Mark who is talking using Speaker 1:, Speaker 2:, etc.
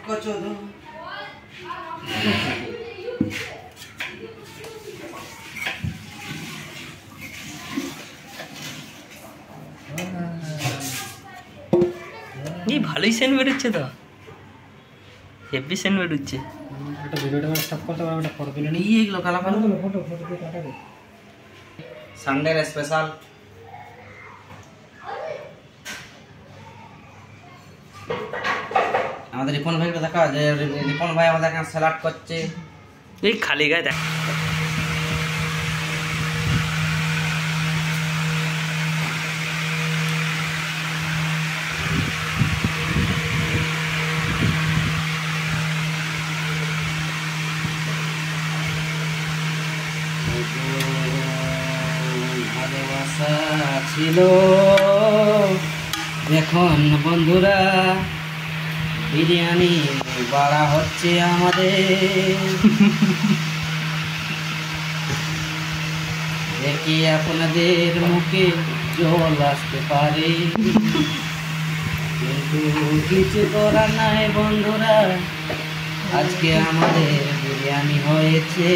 Speaker 1: কচুদু
Speaker 2: এই ভালোই সেন্ট বেরোচ্ছে তো, হেভি সেন্ট বেরোচ্ছে।
Speaker 3: একটা ভিডিওটা স্টপ করতে পারবো, একটা ফটো তুলে নিই।
Speaker 1: এগুলো কালা কালো
Speaker 3: ফটো ফটো দিয়ে কাটা দে।
Speaker 1: সানডের স্পেশাল আমাদের রিপন ভাইকে দেখা, যে রিপন ভাই আমাদের এখানে স্যালাড করছে।
Speaker 2: এই খালি গায়ে দেখ
Speaker 1: ভালোবাসা ছিল এখন বন্ধুরা বিরিয়ানি বাড়া হচ্ছে আমাদের। দেখি আপনাদের মুখে জল আসতে পারে, কিন্তু কিছু করার নাই বন্ধুরা, আজকে আমাদের বিরিয়ানি হয়েছে।